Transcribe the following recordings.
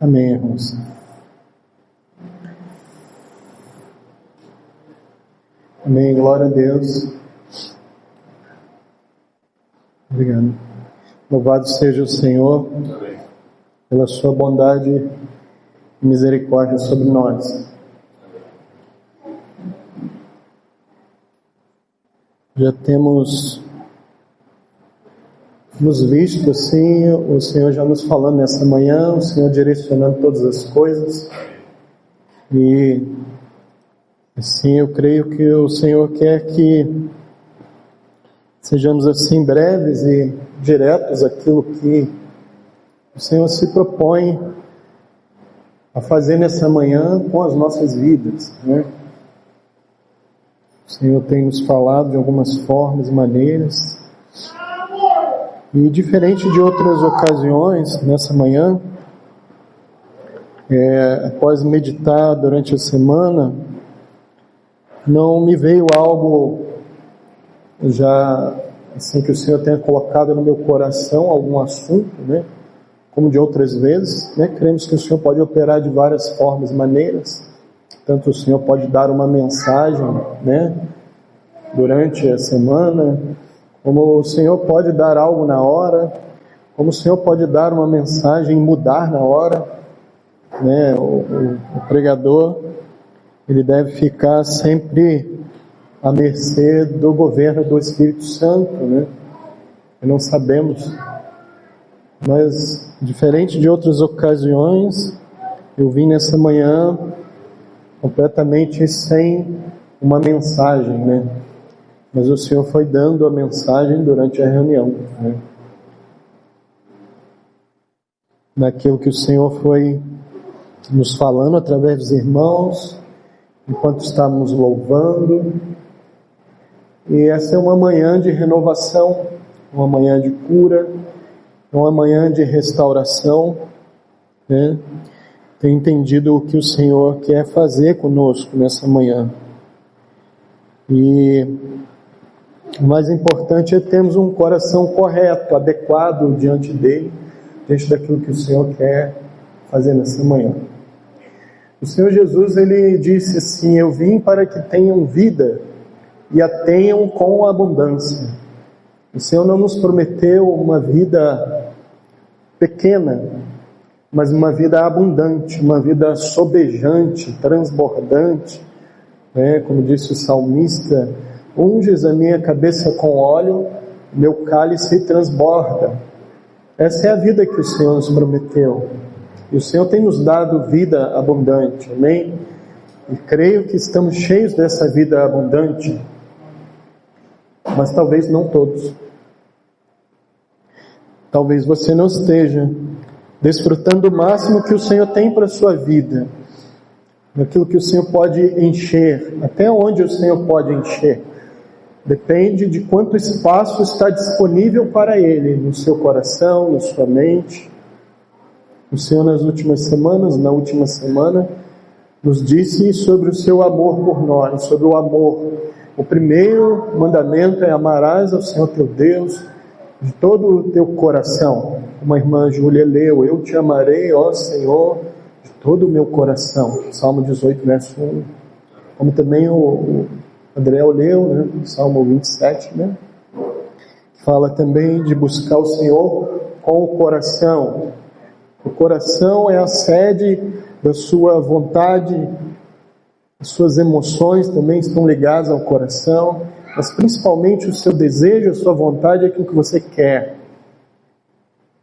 Amém, irmãos. Amém, glória a Deus. Obrigado. Louvado seja o Senhor pela sua bondade e misericórdia sobre nós. Já temos nos visto assim, o Senhor já nos falando nessa manhã, o Senhor direcionando todas as coisas, e assim eu creio que o Senhor quer que sejamos assim breves e diretos aquilo que o Senhor se propõe a fazer nessa manhã com as nossas vidas, né? O Senhor tem nos falado de algumas formas e maneiras, e diferente de outras ocasiões, nessa manhã, após meditar durante a semana, não me veio algo já assim que o Senhor tenha colocado no meu coração, algum assunto, né? Como de outras vezes, né? Cremos que o Senhor pode operar de várias formas e maneiras. Tanto o Senhor pode dar uma mensagem, né, durante a semana, como o Senhor pode dar algo na hora, como o Senhor pode dar uma mensagem e mudar na hora, né? O pregador, ele deve ficar sempre à mercê do governo do Espírito Santo, né? E não sabemos, mas diferente de outras ocasiões, eu vim nessa manhã completamente sem uma mensagem, né? Mas o Senhor foi dando a mensagem durante a reunião, né? Naquilo que o Senhor foi nos falando através dos irmãos, enquanto estávamos louvando. E essa é uma manhã de renovação, uma manhã de cura, uma manhã de restauração, né? Tenho entendido o que o Senhor quer fazer conosco nessa manhã. E o mais importante é termos um coração correto, adequado diante dele, diante daquilo que o Senhor quer fazer nessa manhã. O Senhor Jesus, ele disse assim: eu vim para que tenham vida e a tenham com abundância. O Senhor não nos prometeu uma vida pequena, mas uma vida abundante, uma vida sobejante, transbordante, né? Como disse o salmista: unges a minha cabeça com óleo, meu cálice transborda. Essa é a vida que o Senhor nos prometeu, e o Senhor tem nos dado vida abundante, amém? E creio que estamos cheios dessa vida abundante, mas talvez não todos. Talvez você não esteja desfrutando o máximo que o Senhor tem para a sua vida, daquilo que o Senhor pode encher, até onde o Senhor pode encher. Depende de quanto espaço está disponível para Ele, no seu coração, na sua mente. O Senhor na última semana, nos disse sobre o seu amor por nós, sobre o amor. O primeiro mandamento é: amarás ao Senhor teu Deus de todo o teu coração. Como a irmã Júlia leu: eu te amarei, ó Senhor, de todo o meu coração. Salmo 18, verso 1. Como também o André leu, né? Salmo 27, né? Fala também de buscar o Senhor com o coração. O coração é a sede da sua vontade, as suas emoções também estão ligadas ao coração, mas principalmente o seu desejo, a sua vontade é aquilo que você quer.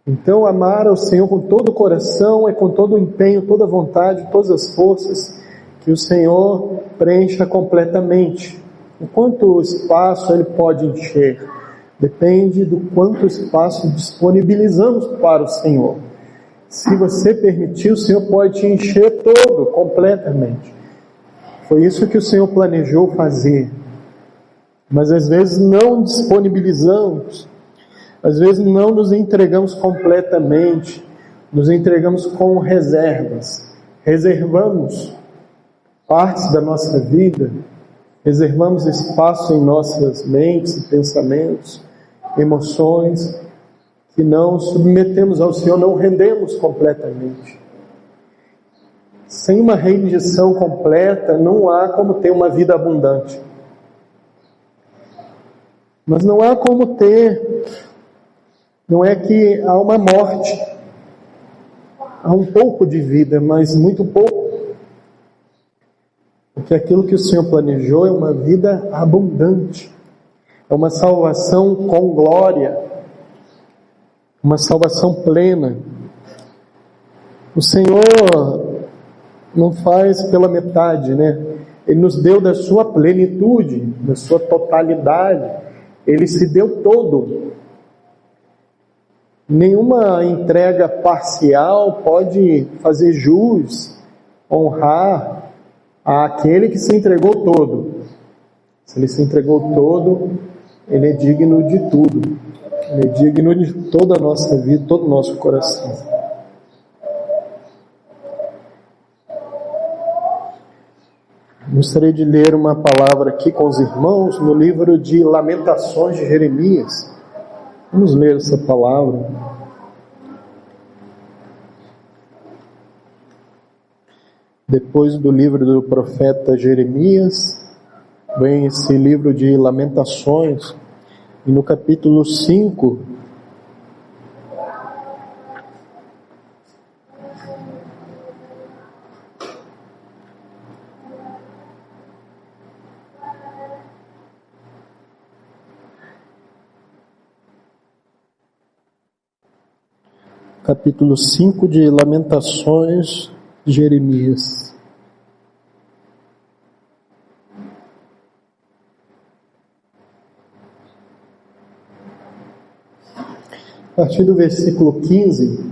Então, amar ao Senhor com todo o coração é com todo o empenho, toda a vontade, todas as forças, que o Senhor preencha completamente. O quanto espaço Ele pode encher depende do quanto espaço disponibilizamos para o Senhor. Se você permitir, o Senhor pode te encher todo, completamente. Foi isso que o Senhor planejou fazer. Mas às vezes não disponibilizamos, às vezes não nos entregamos completamente, nos entregamos com reservas. Reservamos partes da nossa vida, reservamos espaço em nossas mentes e pensamentos, emoções, que não submetemos ao Senhor, não rendemos completamente. Sem uma rendição completa, não há como ter uma vida abundante. Mas não há como ter, não é que há uma morte, há um pouco de vida, mas muito pouco. Porque aquilo que o Senhor planejou é uma vida abundante, é uma salvação com glória, uma salvação plena. O Senhor não faz pela metade, né? Ele nos deu da sua plenitude, da sua totalidade. Ele se deu todo. Nenhuma entrega parcial pode fazer jus, honrar àquele que se entregou todo. Se ele se entregou todo, ele é digno de tudo. Ele é digno de toda a nossa vida, todo o nosso coração. Gostaria de ler uma palavra aqui com os irmãos no livro de Lamentações de Jeremias. Vamos ler essa palavra. Depois do livro do profeta Jeremias, vem esse livro de Lamentações, e no capítulo 5, capítulo 5 de Lamentações de Jeremias. A partir do versículo 15: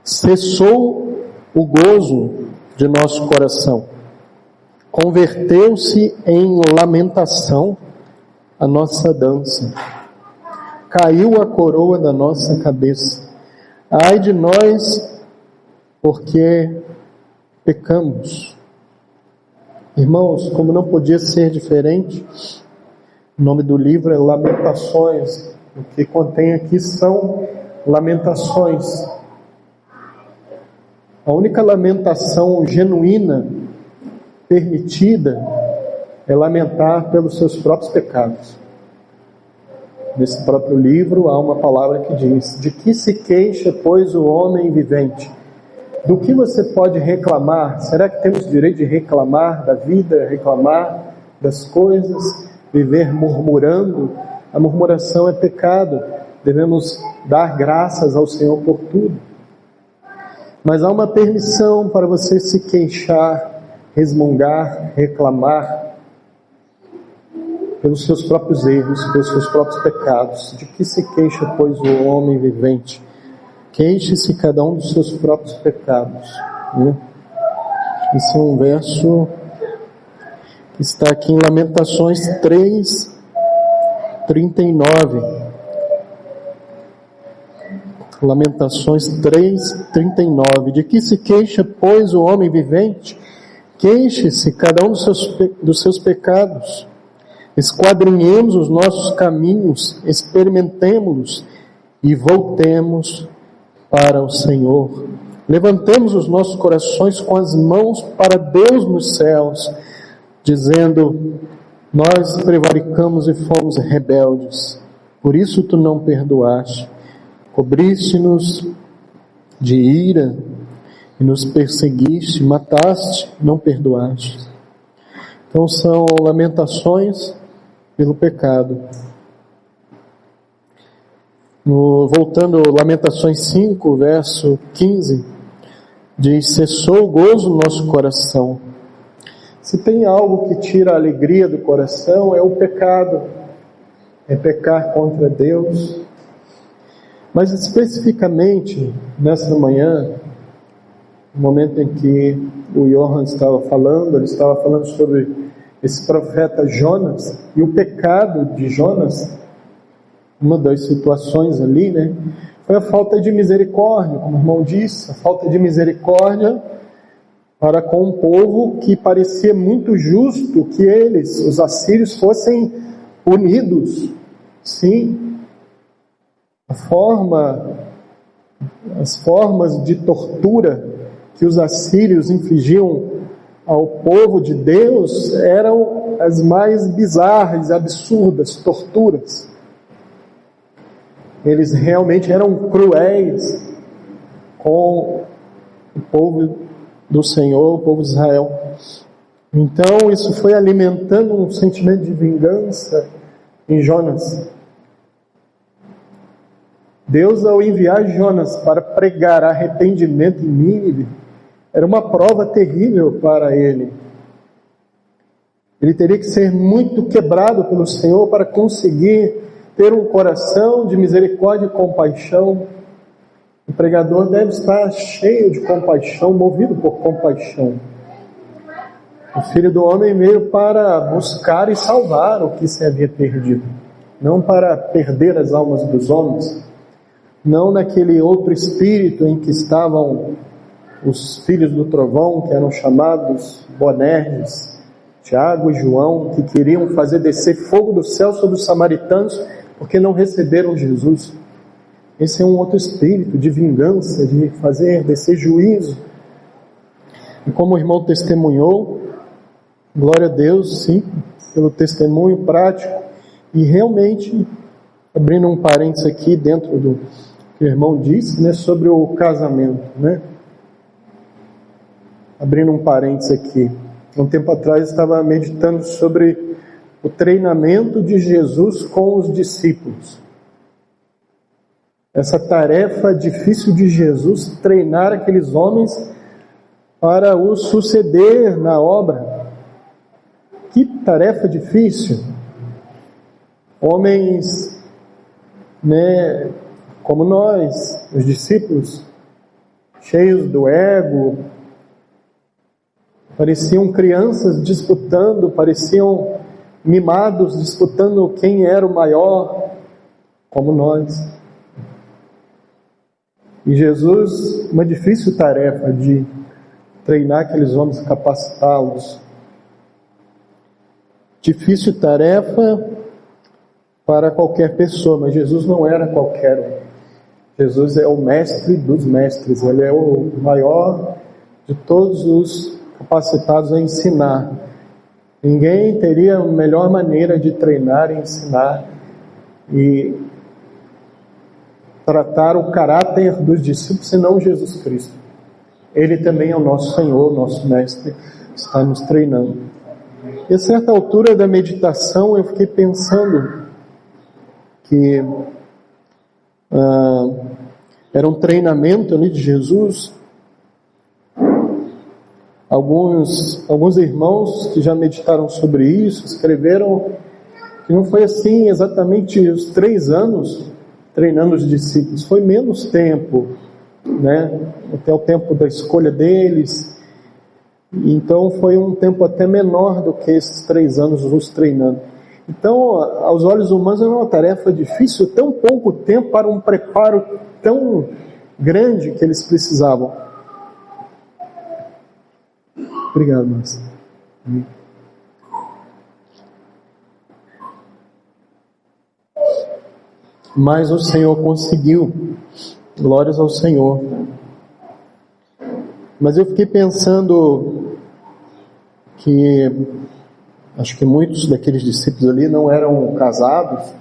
cessou o gozo de nosso coração, converteu-se em lamentação a nossa dança. Caiu a coroa da nossa cabeça. Ai de nós, porque pecamos. Irmãos, como não podia ser diferente, o nome do livro é Lamentações. O que contém aqui são lamentações. A única lamentação genuína, permitida, é lamentar pelos seus próprios pecados. Nesse próprio livro há uma palavra que diz: de que se queixa, pois, o homem vivente? Do que você pode reclamar? Será que temos direito de reclamar da vida, reclamar das coisas, viver murmurando? A murmuração é pecado. Devemos dar graças ao Senhor por tudo. Mas há uma permissão para você se queixar, resmungar, reclamar pelos seus próprios erros, pelos seus próprios pecados. De que se queixa, pois, o homem vivente? Queixe-se cada um dos seus próprios pecados. Esse é um verso que está aqui em Lamentações 3, 39. Lamentações 3, 39. De que se queixa, pois, o homem vivente? Queixe-se cada um dos seus pecados. Esquadrinhemos os nossos caminhos, experimentemo-los e voltemos para o Senhor. Levantemos os nossos corações com as mãos para Deus nos céus, dizendo: nós prevaricamos e fomos rebeldes, por isso tu não perdoaste. Cobriste-nos de ira e nos perseguiste, mataste, não perdoaste. Então são lamentações pelo pecado. Voltando, Lamentações 5, verso 15, diz: cessou o gozo no nosso coração. Se tem algo que tira a alegria do coração, é o pecado, é pecar contra Deus. Mas especificamente, nessa manhã, no momento em que o Johan estava falando, ele estava falando sobre esse profeta Jonas, e o pecado de Jonas, uma das situações ali, foi a falta de misericórdia, como o irmão disse, a falta de misericórdia para com um povo que parecia muito justo que eles, os assírios, fossem punidos. Sim, a forma As formas de tortura que os assírios infligiam ao povo de Deus eram as mais bizarras, absurdas torturas. Eles realmente eram cruéis com o povo do Senhor, o povo de Israel. Então isso foi alimentando um sentimento de vingança em Jonas. Deus, ao enviar Jonas para pregar arrependimento em Nínive, era uma prova terrível para ele. Ele teria que ser muito quebrado pelo Senhor para conseguir ter um coração de misericórdia e compaixão. O pregador deve estar cheio de compaixão, movido por compaixão. O Filho do Homem veio para buscar e salvar o que se havia perdido, não para perder as almas dos homens, não naquele outro espírito em que estavam os filhos do trovão, que eram chamados Boanerges, Tiago e João, que queriam fazer descer fogo do céu sobre os samaritanos, porque não receberam Jesus. Esse é um outro espírito de vingança, de fazer descer juízo. E como o irmão testemunhou, glória a Deus, sim, pelo testemunho prático. E realmente, abrindo um parênteses aqui dentro do que o irmão disse, né, sobre o casamento, né? Abrindo um parênteses aqui. Um tempo atrás eu estava meditando sobre o treinamento de Jesus com os discípulos. Essa tarefa difícil de Jesus, treinar aqueles homens para o suceder na obra. Que tarefa difícil! Homens, né, como nós, os discípulos, cheios do ego, pareciam crianças disputando, pareciam mimados disputando quem era o maior, como nós. E Jesus, uma difícil tarefa de treinar aqueles homens, capacitá-los. Difícil tarefa para qualquer pessoa, mas Jesus não era qualquer um. Jesus é o mestre dos mestres, ele é o maior de todos os capacitados a ensinar. Ninguém teria a melhor maneira de treinar e ensinar e tratar o caráter dos discípulos, senão Jesus Cristo. Ele também é o nosso Senhor, nosso mestre, está nos treinando. E a certa altura da meditação eu fiquei pensando que era um treinamento ali de Jesus. Alguns irmãos que já meditaram sobre isso escreveram que não foi assim exatamente os 3 anos treinando os discípulos, foi menos tempo, né? Até o tempo da escolha deles. Então foi um tempo até menor do que esses 3 anos os treinando. Então, aos olhos humanos, é uma tarefa difícil, tão pouco tempo para um preparo tão grande que eles precisavam. Obrigado, Márcia. Mas o Senhor conseguiu. Glórias ao Senhor. Mas eu fiquei pensando que acho que muitos daqueles discípulos ali não eram casados,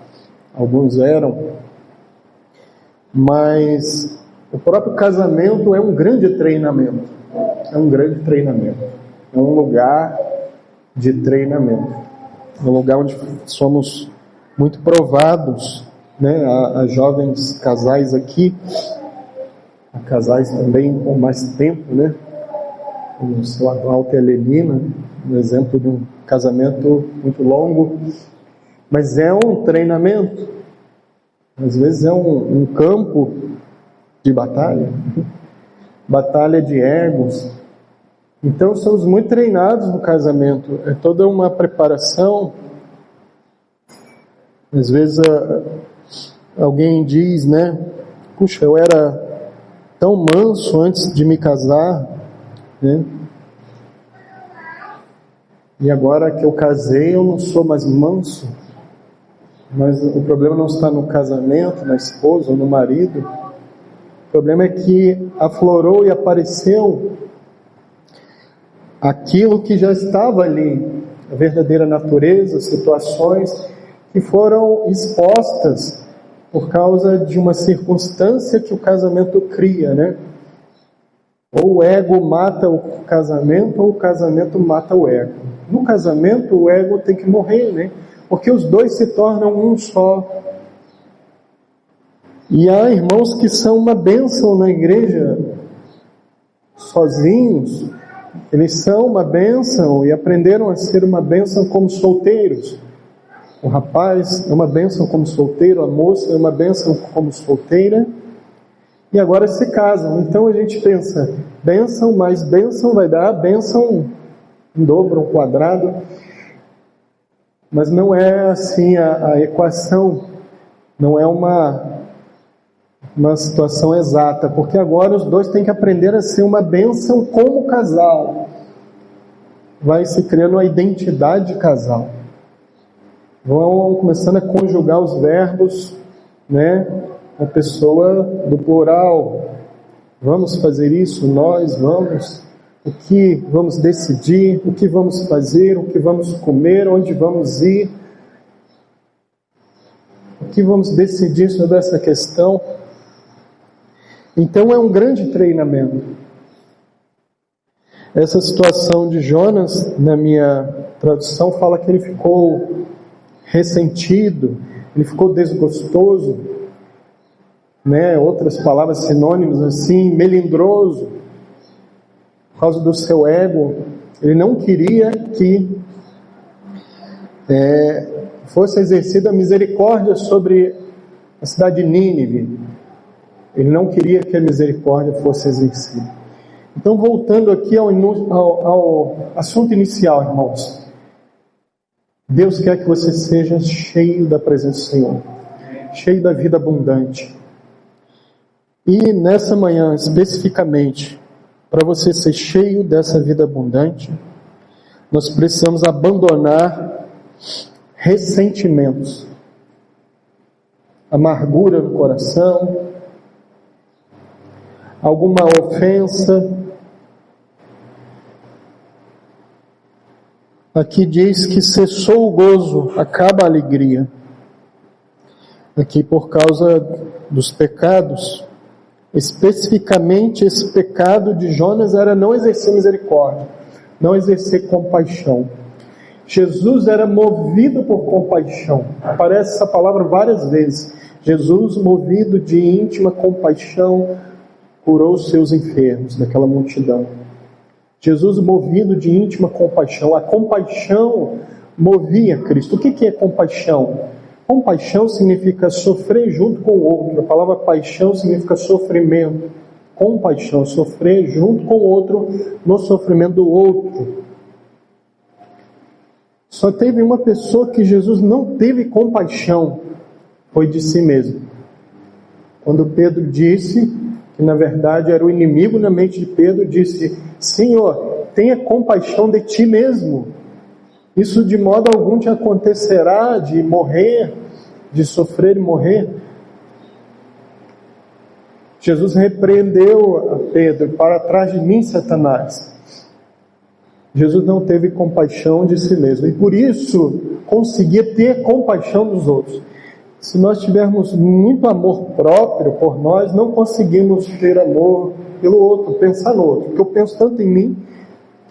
alguns eram, mas o próprio casamento é um grande treinamento. É um grande treinamento. É um lugar de treinamento. É um lugar onde somos muito provados, né? Há jovens casais aqui, há casais também com mais tempo, né? Como o Walter e a Lenina, um exemplo de um casamento muito longo, mas é um treinamento. Às vezes é um campo de batalha, batalha de egos. Então somos muito treinados no casamento, é toda uma preparação. Às vezes alguém diz, né, puxa, eu era tão manso antes de me casar, né? E agora que eu casei, eu não sou mais manso. Mas o problema não está no casamento, na esposa ou no marido. O problema é que aflorou e apareceu aquilo que já estava ali, a verdadeira natureza, situações que foram expostas por causa de uma circunstância que o casamento cria, né? Ou o ego mata o casamento, ou o casamento mata o ego. No casamento, o ego tem que morrer, né? Porque os dois se tornam um só. E há irmãos que são uma bênção na igreja, sozinhos. Eles são uma bênção e aprenderam a ser uma bênção como solteiros. O rapaz é uma bênção como solteiro, a moça é uma bênção como solteira, e agora se casam. Então a gente pensa, bênção mais bênção vai dar bênção em dobro, um quadrado, mas não é assim a equação, não é uma situação exata, porque agora os dois têm que aprender a ser uma bênção como casal. Vai se criando a identidade de casal. Vão começando a conjugar os verbos, né? A pessoa do plural. Vamos fazer isso, nós vamos. O que vamos decidir, o que vamos fazer, o que vamos comer, onde vamos ir. O que vamos decidir sobre essa questão. Então é um grande treinamento. Essa situação de Jonas, na minha tradução, fala que ele ficou ressentido, ele ficou desgostoso, né? Outras palavras sinônimas assim, melindroso, por causa do seu ego. Ele não queria que fosse exercida a misericórdia sobre a cidade de Nínive. Ele não queria que a misericórdia fosse exercida. Então, voltando aqui ao assunto inicial, irmãos. Deus quer que você seja cheio da presença do Senhor, cheio da vida abundante. E nessa manhã, especificamente, para você ser cheio dessa vida abundante, nós precisamos abandonar ressentimentos, amargura no coração, alguma ofensa. Aqui diz que cessou o gozo, acaba a alegria. Aqui por causa dos pecados, especificamente esse pecado de Jonas era não exercer misericórdia, não exercer compaixão. Jesus era movido por compaixão. Aparece essa palavra várias vezes. Jesus, movido de íntima compaixão, curou os seus enfermos, daquela multidão. Jesus, movido de íntima compaixão. A compaixão movia Cristo. O que é compaixão? Compaixão significa sofrer junto com o outro. A palavra paixão significa sofrimento. Compaixão, sofrer junto com o outro no sofrimento do outro. Só teve uma pessoa que Jesus não teve compaixão, foi de si mesmo. Quando Pedro disse, que na verdade era o inimigo na mente de Pedro, disse: Senhor, tenha compaixão de ti mesmo. Isso de modo algum te acontecerá de morrer, de sofrer e morrer. Jesus repreendeu a Pedro: para trás de mim, Satanás. Jesus não teve compaixão de si mesmo e por isso conseguia ter compaixão dos outros. Se nós tivermos muito amor próprio por nós, não conseguimos ter amor pelo outro, pensar no outro, porque eu penso tanto em mim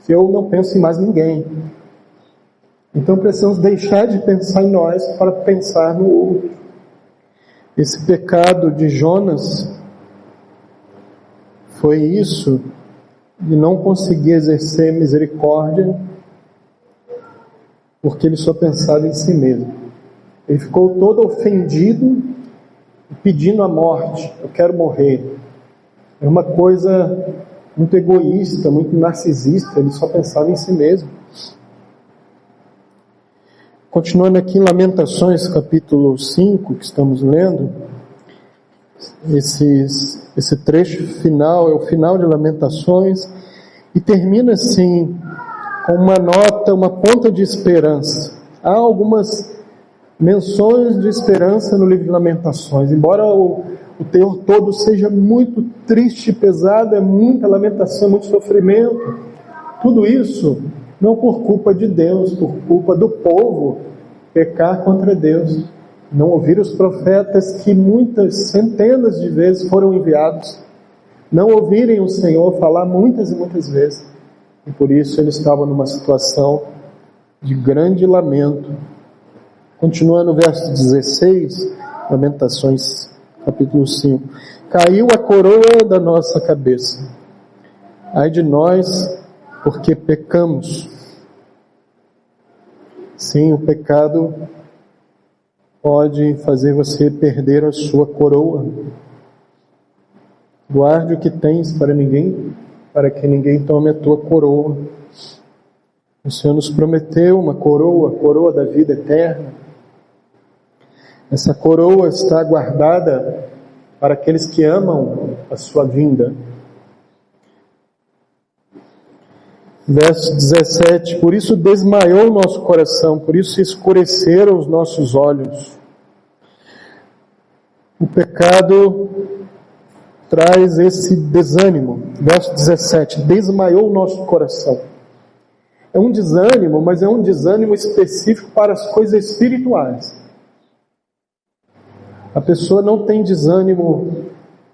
que eu não penso em mais ninguém. Então precisamos deixar de pensar em nós para pensar no outro. Esse pecado de Jonas foi isso, de não conseguir exercer misericórdia, porque ele só pensava em si mesmo. Ele ficou todo ofendido, pedindo a morte. Eu quero morrer. É uma coisa muito egoísta, muito narcisista. Ele só pensava em si mesmo. Continuando aqui em Lamentações, capítulo 5, que estamos lendo, esse trecho final é o final de Lamentações, e termina assim, com uma nota, uma ponta de esperança. Há algumas menções de esperança no livro de Lamentações, embora o o teor todo seja muito triste, pesado, é muita lamentação, muito sofrimento. Tudo isso não por culpa de Deus, por culpa do povo pecar contra Deus. Não ouvir os profetas que muitas centenas de vezes foram enviados, não ouvirem o Senhor falar muitas e muitas vezes, e por isso ele estava numa situação de grande lamento. Continuando o verso 16, Lamentações capítulo 5: caiu a coroa da nossa cabeça, ai de nós, porque pecamos. Sim, o pecado pode fazer você perder a sua coroa. Guarde o que tens para que ninguém tome a tua coroa. O Senhor nos prometeu uma coroa, a coroa da vida eterna. Essa coroa está guardada para aqueles que amam a sua vinda. Verso 17: por isso desmaiou o nosso coração, por isso escureceram os nossos olhos. O pecado traz esse desânimo. Verso 17: desmaiou o nosso coração. É um desânimo, mas é um desânimo específico para as coisas espirituais. A pessoa não tem desânimo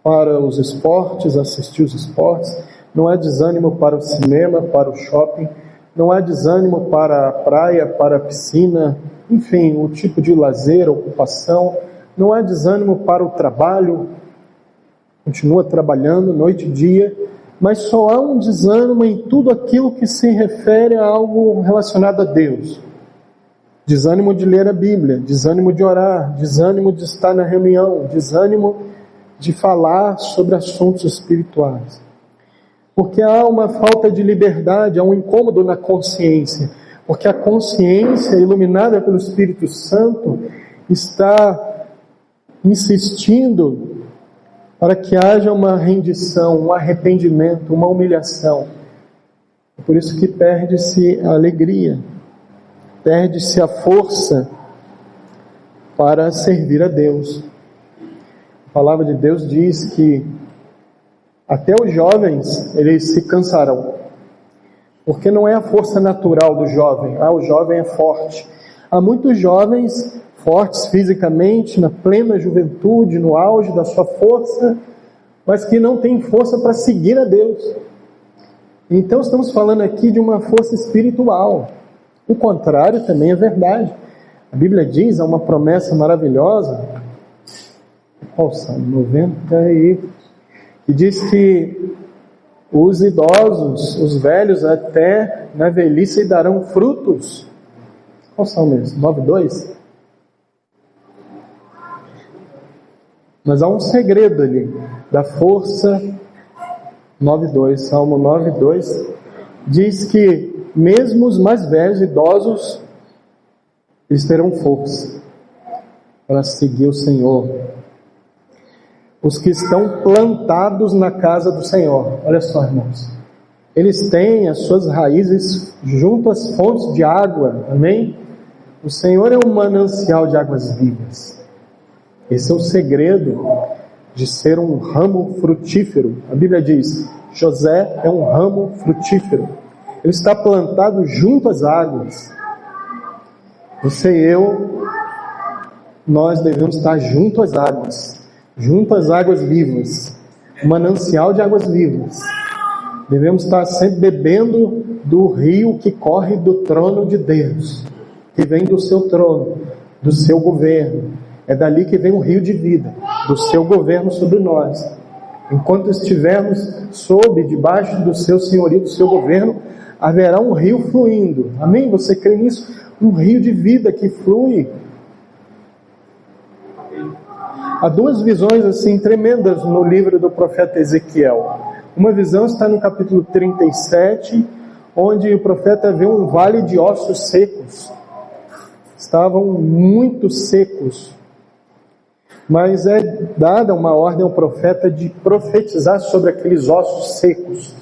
para os esportes, assistir os esportes, não há desânimo para o cinema, para o shopping, não há desânimo para a praia, para a piscina, enfim, o tipo de lazer, ocupação, não há desânimo para o trabalho, continua trabalhando noite e dia, mas só há um desânimo em tudo aquilo que se refere a algo relacionado a Deus. Desânimo de ler a Bíblia, desânimo de orar, desânimo de estar na reunião, desânimo de falar sobre assuntos espirituais. Porque há uma falta de liberdade, há um incômodo na consciência, porque a consciência iluminada pelo Espírito Santo está insistindo para que haja uma rendição, um arrependimento, uma humilhação. É por isso que perde-se a alegria, perde-se a força para servir a Deus. A palavra de Deus diz que até os jovens, eles se cansarão, porque não é a força natural do jovem. O jovem é forte. Há muitos jovens fortes fisicamente, na plena juventude, no auge da sua força, mas que não têm força para seguir a Deus. Então estamos falando aqui de uma força espiritual. O contrário também é verdade. A Bíblia diz, há uma promessa maravilhosa, qual Salmo 90 que diz que os idosos, os velhos até na velhice darão frutos. Qual Salmo é esse? 9:2? Mas há um segredo ali, da força. 9:2, Salmo 9:2, diz que mesmo os mais velhos, idosos, eles terão força para seguir o Senhor. Os que estão plantados na casa do Senhor, olha só, irmãos, eles têm as suas raízes junto às fontes de água, amém? O Senhor é um manancial de águas vivas. Esse é o segredo de ser um ramo frutífero. A Bíblia diz, José é um ramo frutífero. Ele está plantado junto às águas. Você e eu, nós devemos estar junto às águas vivas, manancial de águas vivas. Devemos estar sempre bebendo do rio que corre do trono de Deus, que vem do seu trono, do seu governo. É dali que vem o rio de vida, do seu governo sobre nós. Enquanto estivermos debaixo do seu senhorio, do seu governo, haverá um rio fluindo. Amém? Você crê nisso? Um rio de vida que flui. Há duas visões assim tremendas no livro do profeta Ezequiel. Uma visão está no capítulo 37, onde o profeta vê um vale de ossos secos. Estavam muito secos. Mas é dada uma ordem ao profeta de profetizar sobre aqueles ossos secos.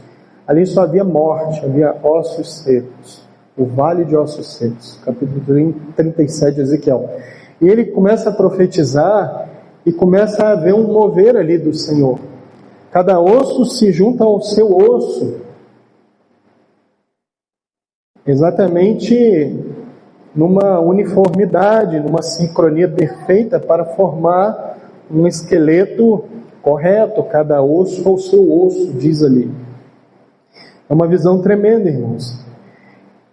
Ali só havia morte, havia ossos secos. O vale de ossos secos. Capítulo 37 de Ezequiel. E ele começa a profetizar e começa a haver um mover ali do Senhor. Cada osso se junta ao seu osso, exatamente numa uniformidade, numa sincronia perfeita para formar um esqueleto correto, cada osso ao seu osso, diz ali. É uma visão tremenda, irmãos.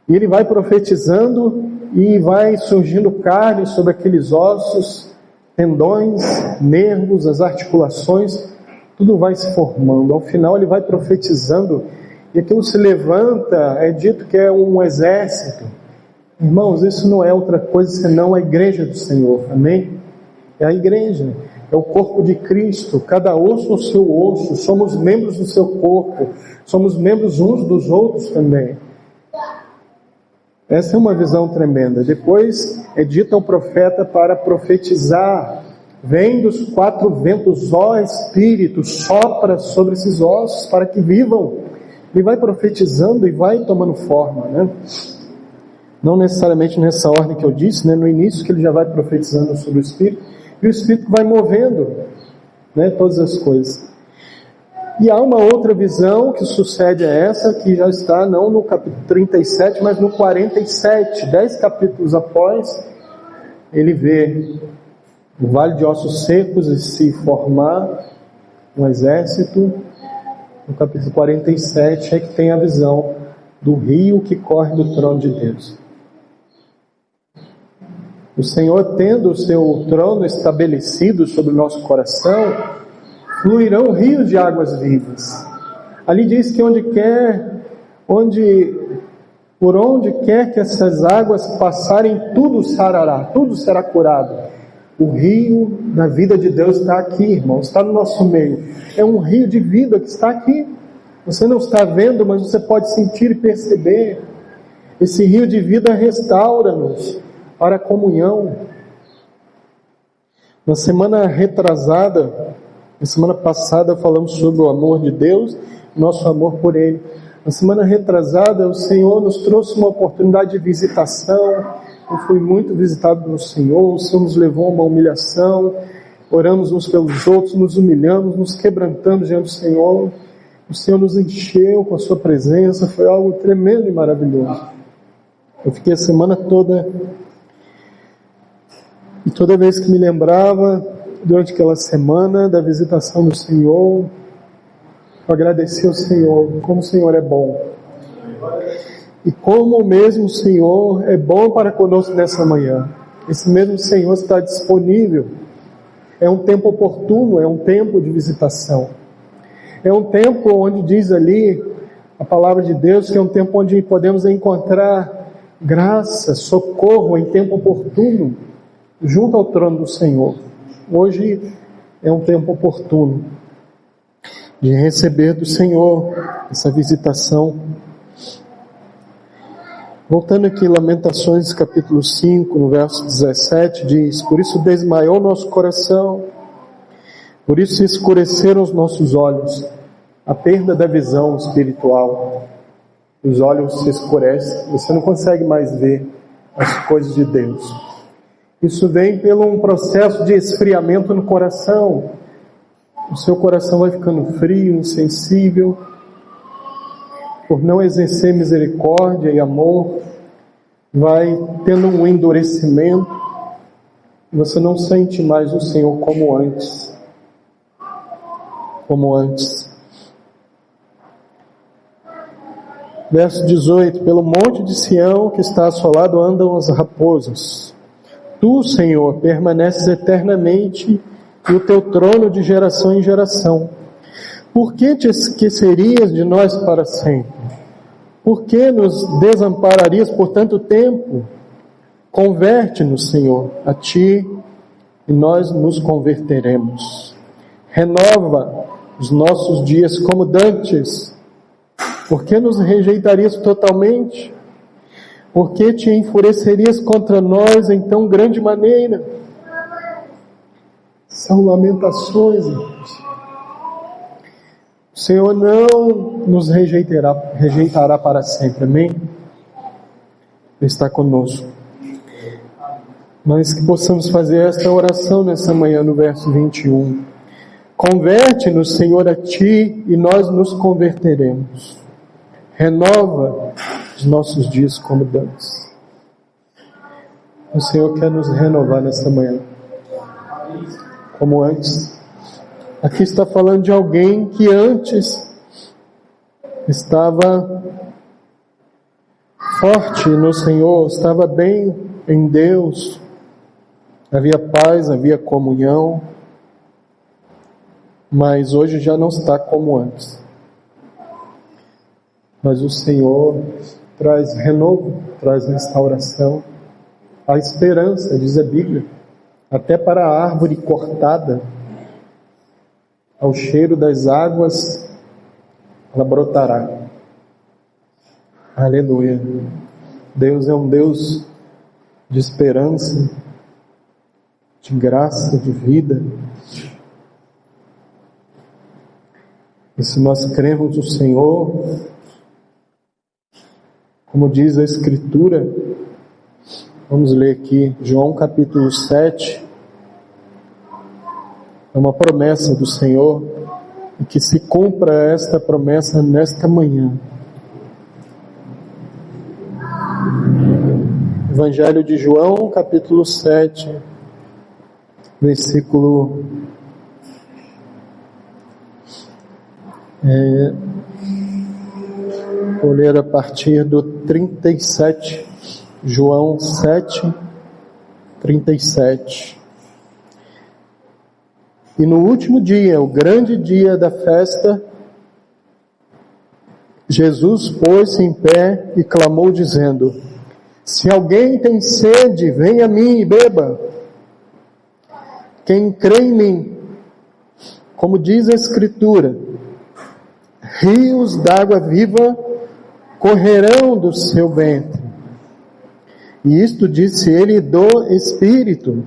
E ele vai profetizando e vai surgindo carne sobre aqueles ossos, tendões, nervos, as articulações, tudo vai se formando. Ao final ele vai profetizando e aquilo se levanta, é dito que é um exército. Irmãos, isso não é outra coisa senão a igreja do Senhor, amém? É a igreja, é o corpo de Cristo, cada osso o seu osso, somos membros do seu corpo, somos membros uns dos outros também. Essa é uma visão tremenda. Depois é dito ao profeta para profetizar: vem dos quatro ventos, ó Espírito, sopra sobre esses ossos para que vivam. Ele vai profetizando e vai tomando forma, né? Não necessariamente nessa ordem que eu disse, né? No início que ele já vai profetizando sobre o Espírito, e o Espírito vai movendo, né, todas as coisas. E há uma outra visão que sucede a essa, que já está não no capítulo 37, mas no 47, 10 capítulos após, ele vê o vale de ossos secos e se formar um exército. No capítulo 47 é que tem a visão do rio que corre do trono de Deus. O Senhor, tendo o seu trono estabelecido sobre o nosso coração, fluirão rios de águas vivas. Ali diz que por onde quer que essas águas passarem, tudo sarará, tudo será curado. O rio da vida de Deus está aqui, irmão, está no nosso meio. É um rio de vida que está aqui. Você não está vendo, mas você pode sentir e perceber. Esse rio de vida restaura-nos para a comunhão. Na semana retrasada, na semana passada, falamos sobre o amor de Deus, nosso amor por Ele. Na semana retrasada, o Senhor nos trouxe uma oportunidade de visitação. Eu fui muito visitado pelo Senhor. O Senhor nos levou a uma humilhação. Oramos uns pelos outros, nos humilhamos, nos quebrantamos diante do Senhor. O Senhor nos encheu com a sua presença. Foi algo tremendo e maravilhoso. Eu fiquei a semana toda, e toda vez que me lembrava, durante aquela semana da visitação do Senhor, eu agradeci ao Senhor, como o Senhor é bom. E como o mesmo Senhor é bom para conosco nessa manhã. Esse mesmo Senhor está disponível. É um tempo oportuno, é um tempo de visitação. É um tempo onde diz ali a palavra de Deus que é um tempo onde podemos encontrar graça, socorro em tempo oportuno, junto ao trono do Senhor. Hoje é um tempo oportuno de receber do Senhor essa visitação. Voltando aqui, Lamentações capítulo 5, no verso 17, diz: por isso desmaiou nosso coração, por isso se escureceram os nossos olhos, a perda da visão espiritual. Os olhos se escurecem, você não consegue mais ver as coisas de Deus. Isso vem pelo um processo de esfriamento no coração. O seu coração vai ficando frio, insensível, por não exercer misericórdia e amor, vai tendo um endurecimento, você não sente mais o Senhor como antes. Como antes. Verso 18: pelo monte de Sião que está assolado andam as raposas. Tu, Senhor, permaneces eternamente, e o teu trono de geração em geração. Por que te esquecerias de nós para sempre? Por que nos desampararias por tanto tempo? Converte-nos, Senhor, a Ti, e nós nos converteremos. Renova os nossos dias como dantes. Por que nos rejeitarias totalmente? Por que te enfurecerias contra nós em tão grande maneira? São lamentações, irmãos. O Senhor não nos rejeitará para sempre, amém? Ele está conosco. mas que possamos fazer esta oração nessa manhã no verso 21. Converte-nos, Senhor, a Ti e nós nos converteremos. Renova os nossos dias como dantes. O Senhor quer nos renovar nessa manhã, como antes. Aqui está falando de alguém que antes estava forte no Senhor, estava bem em Deus, havia paz, havia comunhão, mas hoje já não está como antes. Mas o Senhor traz renovo, traz restauração, a esperança, diz a Bíblia, até para a árvore cortada, ao cheiro das águas, ela brotará. Aleluia. Deus é um Deus de esperança, de graça, de vida. E se nós cremos no Senhor, como diz a Escritura, vamos ler aqui, João capítulo 7, é uma promessa do Senhor, e que se cumpra esta promessa nesta manhã. Evangelho de João, capítulo 7, versículo vou ler a partir do 37, João 7, 37. E no último dia, o grande dia da festa, Jesus pôs-se em pé e clamou dizendo: se alguém tem sede, venha a mim e beba. Quem crê em mim, como diz a Escritura, rios d'água viva correrão do seu ventre. E isto disse ele do Espírito,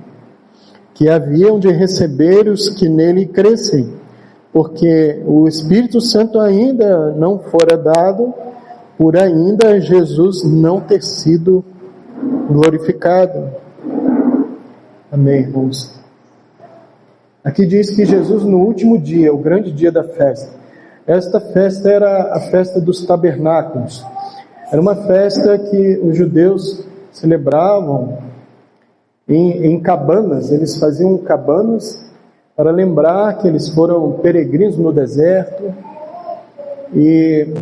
que haviam de receber os que nele crescem, porque o Espírito Santo ainda não fora dado, por ainda Jesus não ter sido glorificado. Amém, irmãos? Aqui diz que Jesus no último dia, o grande dia da festa, esta festa era a festa dos tabernáculos. Era uma festa que os judeus celebravam em cabanas. Eles faziam cabanas para lembrar que eles foram peregrinos no deserto. E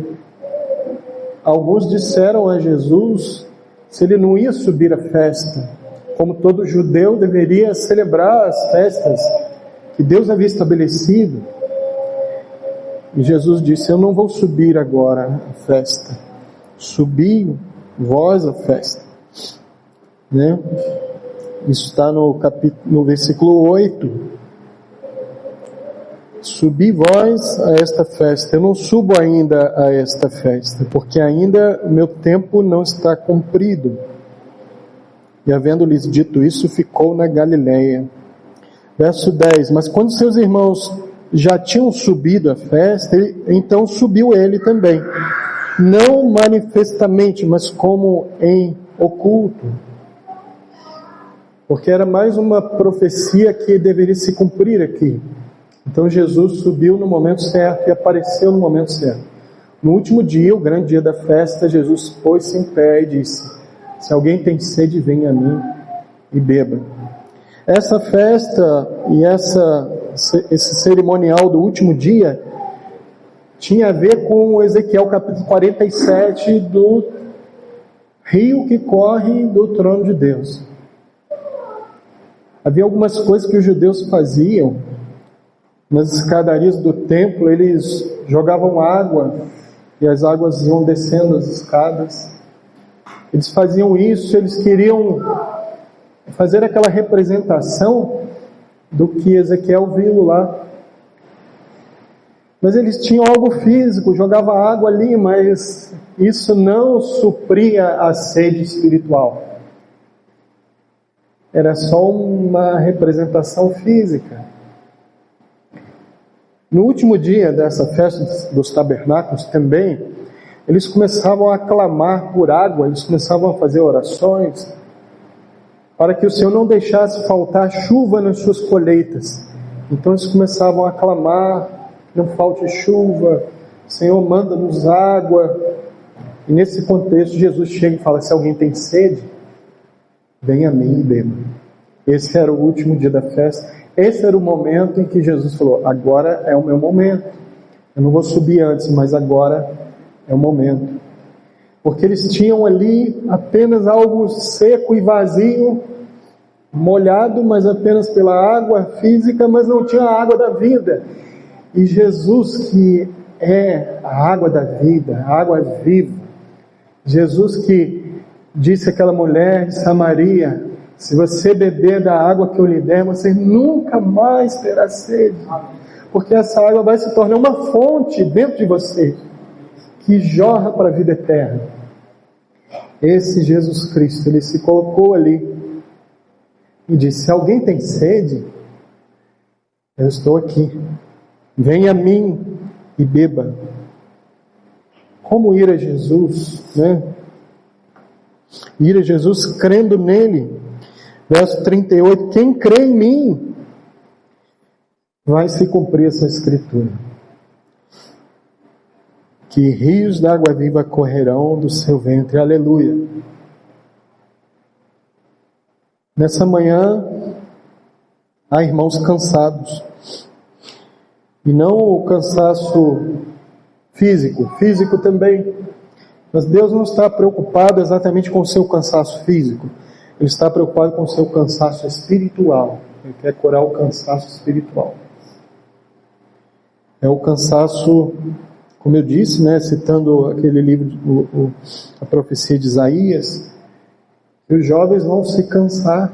alguns disseram a Jesus se ele não ia subir a festa, como todo judeu deveria celebrar as festas que Deus havia estabelecido. E Jesus disse: eu não vou subir agora a festa, subi vós a festa, né? Isso está no versículo 8. Subi vós a esta festa. Eu não subo ainda a esta festa, porque ainda meu tempo não está cumprido. E havendo-lhes dito isso, ficou na Galileia. Verso 10. Mas quando seus irmãos já tinham subido a festa, então subiu ele também, não manifestamente, mas como em oculto, porque era mais uma profecia que deveria se cumprir aqui. Então Jesus subiu no momento certo e apareceu no momento certo. No último dia, o grande dia da festa, Jesus pôs-se em pé e disse: se alguém tem sede, venha a mim e beba. Essa festa e esse cerimonial do último dia tinha a ver com Ezequiel capítulo 47 do rio que corre do trono de Deus. Havia algumas coisas que os judeus faziam nas escadarias do templo. Eles jogavam água e as águas iam descendo as escadas. Eles faziam isso, eles queriam fazer aquela representação do que Ezequiel viu lá. Mas eles tinham algo físico, jogava água ali, mas isso não supria a sede espiritual. Era só uma representação física. No último dia dessa festa dos tabernáculos também, eles começavam a clamar por água, eles começavam a fazer orações. para que o Senhor não deixasse faltar chuva nas suas colheitas. Então eles começavam a clamar: não falte chuva, Senhor, manda-nos água. E nesse contexto Jesus chega e fala: se alguém tem sede, venha a mim e beba. Esse era o último dia da festa. Esse era o momento em que Jesus falou: agora é o meu momento. Eu não vou subir antes, mas agora é o momento. Porque eles tinham ali apenas algo seco e vazio, molhado, mas apenas pela água física, mas não tinha a água da vida. E Jesus, que é a água da vida, a água viva, Jesus que disse àquela mulher de Samaria: se você beber da água que eu lhe der, você nunca mais terá sede, porque essa água vai se tornar uma fonte dentro de você, que jorra para a vida eterna. Esse Jesus Cristo, ele se colocou ali e disse: se alguém tem sede, eu estou aqui, venha a mim e beba. Como ir a Jesus, né? Ir a Jesus crendo nele. Verso 38, quem crê em mim, vai se cumprir essa escritura, que rios de água viva correrão do seu ventre. Aleluia. Nessa manhã há irmãos cansados, e não o cansaço físico também, mas Deus não está preocupado exatamente com o seu cansaço físico. Ele está preocupado com o seu cansaço espiritual. Ele quer curar o cansaço espiritual. É o cansaço, como eu disse, né, citando aquele livro, a profecia de Isaías, que os jovens vão se cansar,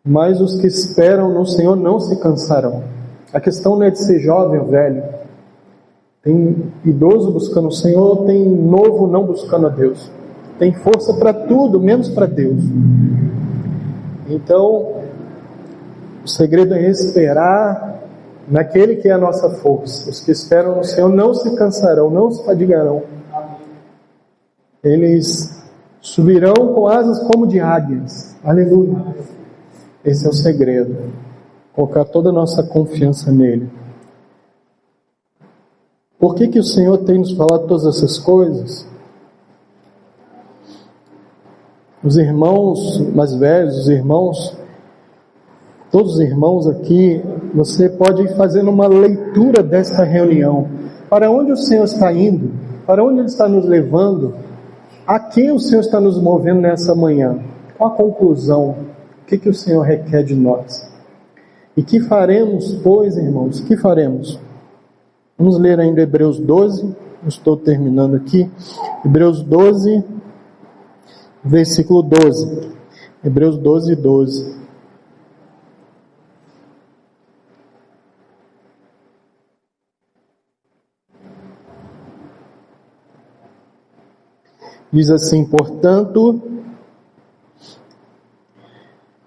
mas os que esperam no Senhor não se cansarão. A questão não é de ser jovem ou velho. Tem idoso buscando o Senhor, tem novo não buscando a Deus. Tem força para tudo, menos para Deus. Então, o segredo é esperar naquele que é a nossa força. Os que esperam no Senhor não se cansarão, não se fadigarão. Eles subirão com asas como de águias. Aleluia. Esse é o segredo. Colocar toda a nossa confiança nele. Por que o Senhor tem nos falado todas essas coisas? Os irmãos mais velhos, os irmãos, todos os irmãos aqui, você pode ir fazendo uma leitura desta reunião. Para onde o Senhor está indo? Para onde Ele está nos levando? A quem o Senhor está nos movendo nessa manhã? Qual a conclusão? O que o Senhor requer de nós? E que faremos, pois, irmãos? Que faremos? Vamos ler ainda Hebreus 12. Estou terminando aqui. Hebreus 12, versículo 12. Hebreus 12, 12. Diz assim: portanto,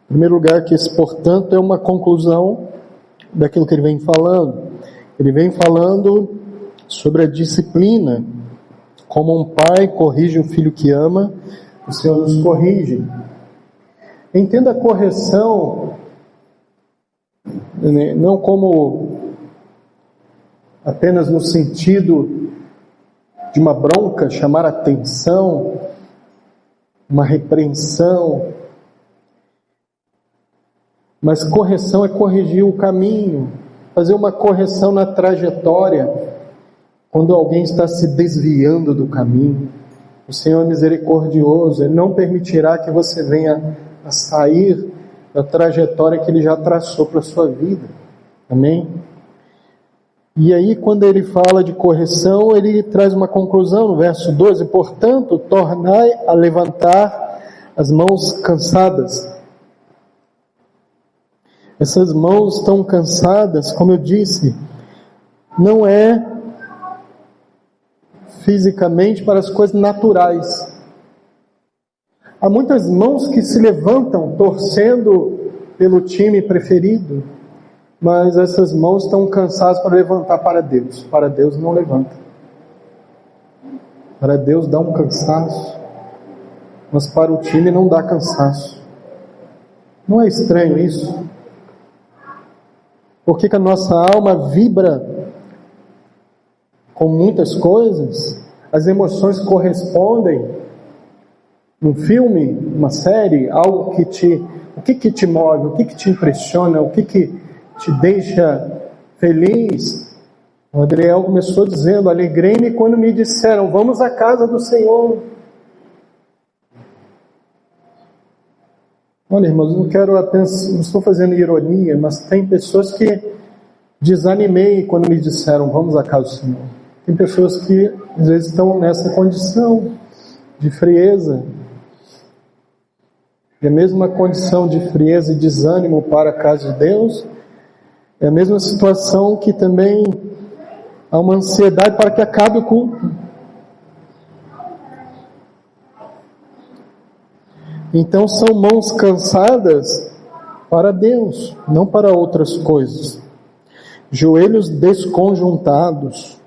em primeiro lugar, que esse portanto é uma conclusão daquilo que ele vem falando. Ele vem falando sobre a disciplina. Como um pai corrige o filho que ama, o Senhor nos corrige. Entenda a correção não como apenas no sentido de uma bronca, chamar atenção, uma repreensão, mas correção é corrigir o caminho, fazer uma correção na trajetória. Quando alguém está se desviando do caminho, o Senhor é misericordioso, Ele não permitirá que você venha a sair da trajetória que Ele já traçou para a sua vida. Amém? E aí, quando Ele fala de correção, Ele traz uma conclusão no verso 12: portanto, tornai a levantar as mãos cansadas. Essas mãos estão cansadas, como eu disse, não é fisicamente para as coisas naturais. Há muitas mãos que se levantam torcendo pelo time preferido, mas essas mãos estão cansadas para levantar para Deus. Para Deus não levanta. Para Deus dá um cansaço. mas para o time não dá cansaço. Não é estranho isso? Por que a nossa alma vibra com muitas coisas? As emoções correspondem. Um filme, uma série, algo que o que te move, o que te impressiona, o que te deixa feliz? O Adriel começou dizendo: alegrei-me quando me disseram, vamos à casa do Senhor. Olha, irmãos, não estou fazendo ironia, mas tem pessoas que desanimei quando me disseram, vamos à casa do Senhor. Tem pessoas que às vezes estão nessa condição de frieza. E a mesma condição de frieza e desânimo para a casa de Deus é a mesma situação que também há uma ansiedade para que acabe o culto. Então são mãos cansadas para Deus, não para outras coisas. Joelhos desconjuntados.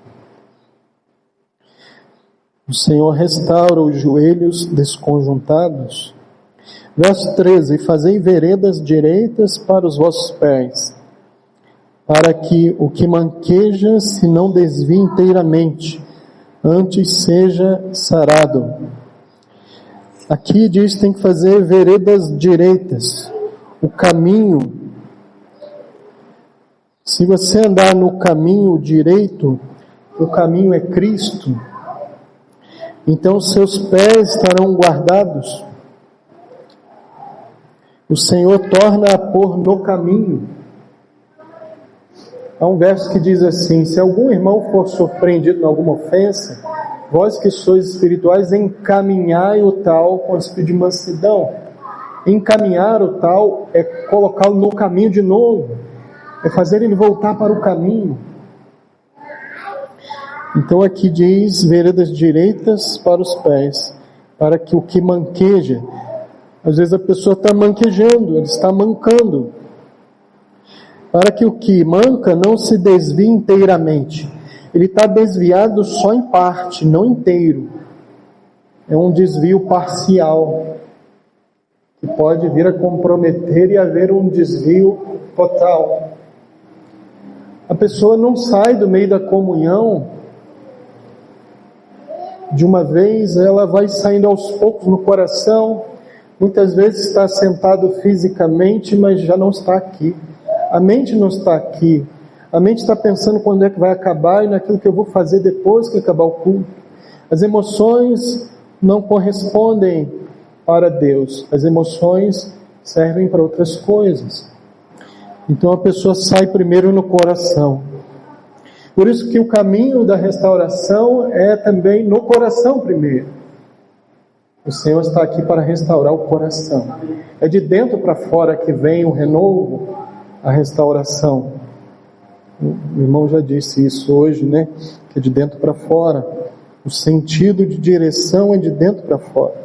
O Senhor restaura os joelhos desconjuntados. Verso 13: fazei veredas direitas para os vossos pés, para que o que manqueja se não desvie inteiramente, antes seja sarado. Aqui diz que tem que fazer veredas direitas, o caminho. Se você andar no caminho direito, o caminho é Cristo, então seus pés estarão guardados. O Senhor torna a pôr no caminho. Há um verso que diz assim: se algum irmão for surpreendido em alguma ofensa, vós que sois espirituais, encaminhai o tal com espírito de mansidão. Encaminhar o tal é colocá-lo no caminho de novo, é fazer ele voltar para o caminho. Então aqui diz veredas direitas para os pés, para que o que manqueja, às vezes a pessoa está manquejando, ele está mancando, para que o que manca não se desvie inteiramente. Ele está desviado só em parte, não inteiro. É um desvio parcial, que pode vir a comprometer e haver um desvio total. A pessoa não sai do meio da comunhão de uma vez, ela vai saindo aos poucos no coração. Muitas vezes está sentado fisicamente, mas já não está aqui. A mente não está aqui. A mente está pensando quando é que vai acabar e naquilo que eu vou fazer depois que acabar o culto. As emoções não correspondem para Deus. As emoções servem para outras coisas. Então a pessoa sai primeiro no coração. Por isso que o caminho da restauração é também no coração primeiro. O Senhor está aqui para restaurar o coração. É de dentro para fora que vem o renovo, a restauração. O irmão já disse isso hoje, né? Que é de dentro para fora. O sentido de direção é de dentro para fora.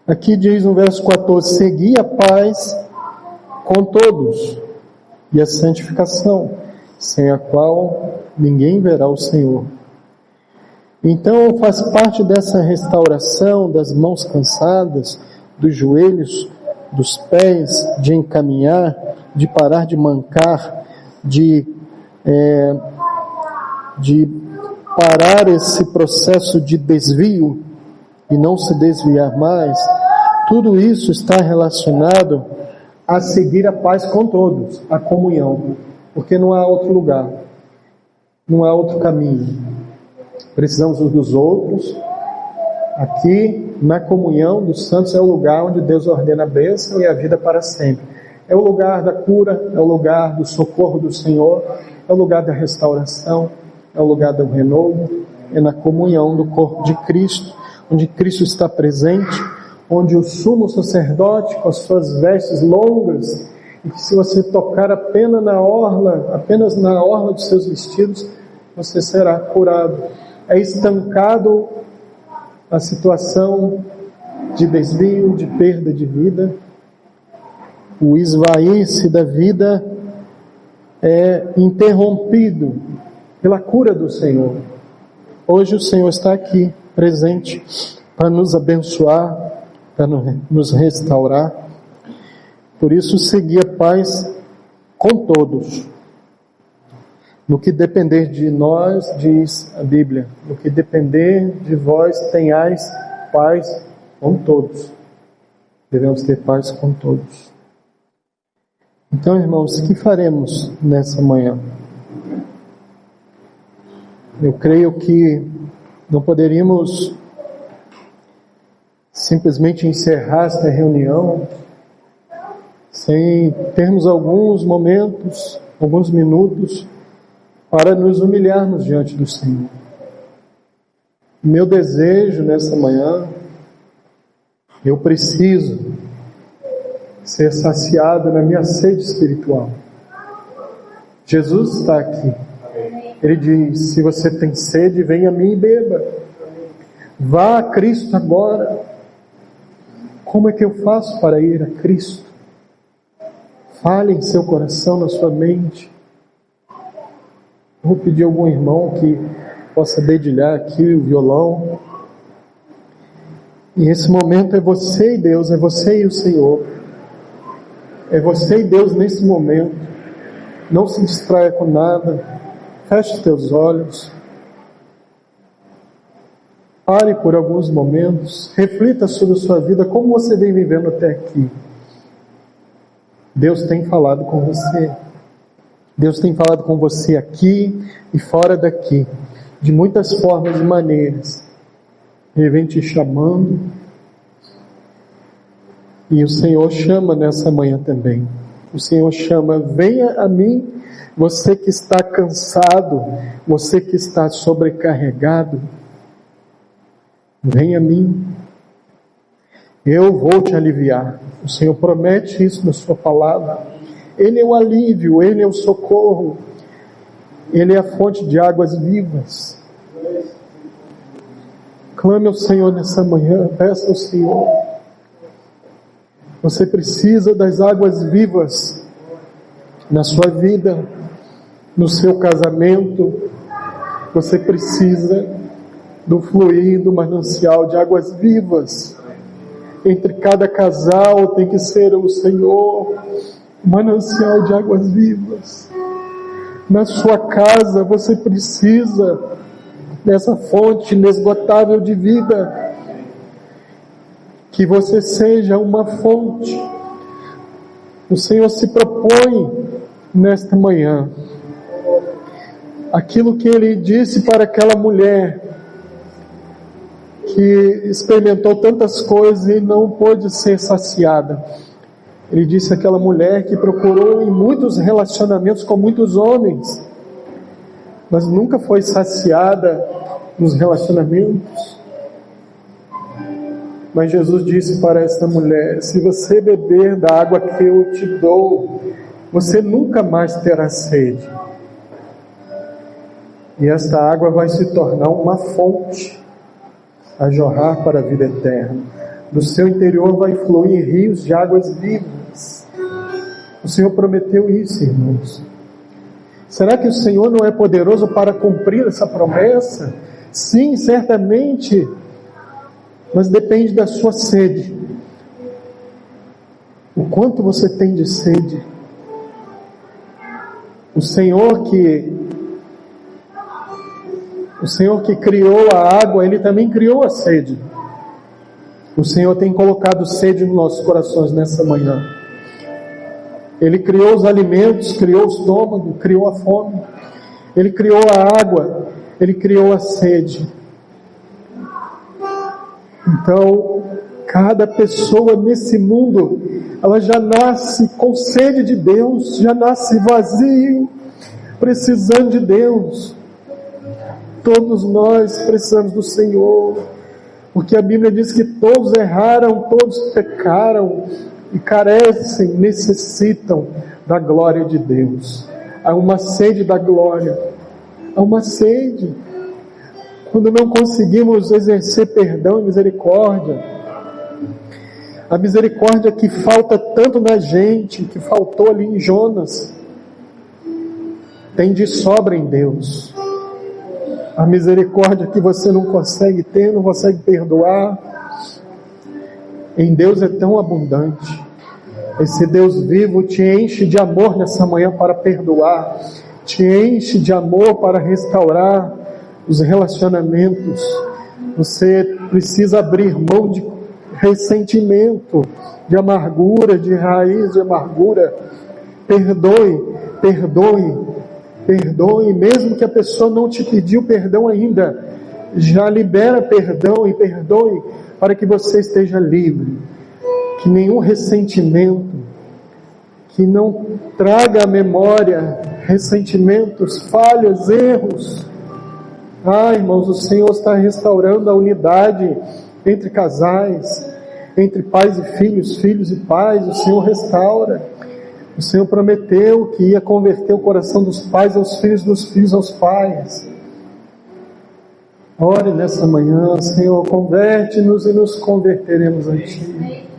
Aqui diz no verso 14: segui a paz com todos e a santificação, sem a qual ninguém verá o Senhor. Então faz parte dessa restauração das mãos cansadas, dos joelhos, dos pés, de encaminhar, de parar de mancar, de parar esse processo de desvio e não se desviar mais. Tudo isso está relacionado a seguir a paz com todos, a comunhão, porque não há outro lugar, não há outro caminho. Precisamos uns dos outros. Aqui, na comunhão dos santos, é o lugar onde Deus ordena a bênção e a vida para sempre. É o lugar da cura, é o lugar do socorro do Senhor, é o lugar da restauração, é o lugar do renovo, é na comunhão do corpo de Cristo, onde Cristo está presente, onde o sumo sacerdote, com as suas vestes longas, e que se você tocar apenas na orla de seus vestidos, você será curado. É estancado a situação de desvio, de perda de vida. O esvair-se da vida é interrompido pela cura do Senhor. Hoje o Senhor está aqui, presente, para nos abençoar, para nos restaurar. Por isso, segui a paz com todos. No que depender de nós, diz a Bíblia, no que depender de vós, tenhais paz com todos. Devemos ter paz com todos. Então, irmãos, o que faremos nessa manhã? Eu creio que não poderíamos simplesmente encerrar esta reunião sem termos alguns momentos, alguns minutos para nos humilharmos diante do Senhor. Meu desejo nessa manhã, eu preciso ser saciado na minha sede espiritual. Jesus está aqui. Ele diz: se você tem sede, venha a mim e beba. Vá a Cristo agora. Como é que eu faço para ir a Cristo? Fale em seu coração, na sua mente. Vou pedir a algum irmão que possa dedilhar aqui o violão. E esse momento é você e Deus, é você e o Senhor. É você e Deus nesse momento. Não se distraia com nada. Feche os teus olhos. Pare por alguns momentos. Reflita sobre a sua vida, como você vem vivendo até aqui. Deus tem falado com você. Deus tem falado com você aqui e fora daqui, de muitas formas e maneiras. Ele vem te chamando, e o Senhor chama nessa manhã também. O Senhor chama: venha a mim, você que está cansado, você que está sobrecarregado, venha a mim, eu vou te aliviar. O Senhor promete isso na sua palavra. Ele é o alívio, Ele é o socorro, Ele é a fonte de águas vivas. Clame ao Senhor nessa manhã, peça ao Senhor. Você precisa das águas vivas na sua vida, no seu casamento. Você precisa do fluir do manancial de águas vivas. Entre cada casal tem que ser o Senhor, manancial de águas vivas. Na sua casa você precisa dessa fonte inesgotável de vida. Que você seja uma fonte. O Senhor se propõe nesta manhã aquilo que Ele disse para aquela mulher que experimentou tantas coisas e não pôde ser saciada. Ele disse àquela mulher que procurou em muitos relacionamentos com muitos homens, mas nunca foi saciada nos relacionamentos. Mas Jesus disse para essa mulher: se você beber da água que eu te dou, você nunca mais terá sede. E esta água vai se tornar uma fonte a jorrar para a vida eterna. Do seu interior vai fluir rios de águas vivas. O Senhor prometeu isso, irmãos. Será que o Senhor não é poderoso para cumprir essa promessa? Sim, certamente. Mas depende da sua sede. O quanto você tem de sede? O Senhor que criou a água, Ele também criou a sede. O Senhor tem colocado sede nos nossos corações nessa manhã. Ele criou os alimentos, criou o estômago, criou a fome. Ele criou a água, Ele criou a sede. Então, cada pessoa nesse mundo, ela já nasce com sede de Deus, já nasce vazio, precisando de Deus. Todos nós precisamos do Senhor, porque a Bíblia diz que todos erraram, todos pecaram e carecem, necessitam da glória de Deus. Há uma sede da glória, há uma sede. Quando não conseguimos exercer perdão e misericórdia, a misericórdia que falta tanto na gente, que faltou ali em Jonas, tem de sobra em Deus. A misericórdia que você não consegue ter, não consegue perdoar, em Deus é tão abundante. Esse Deus vivo te enche de amor nessa manhã para perdoar, te enche de amor para restaurar os relacionamentos. Você precisa abrir mão de ressentimento, de amargura, de raiz de amargura. Perdoe, perdoe, perdoe, mesmo que a pessoa não te pediu perdão ainda, já libera perdão e perdoe para que você esteja livre. Que nenhum ressentimento, que não traga à memória ressentimentos, falhas, erros. Irmãos, o Senhor está restaurando a unidade entre casais, entre pais e filhos, filhos e pais. O Senhor restaura. O Senhor prometeu que ia converter o coração dos pais aos filhos, dos filhos aos pais. Ore nessa manhã, Senhor, converte-nos e nos converteremos a Ti.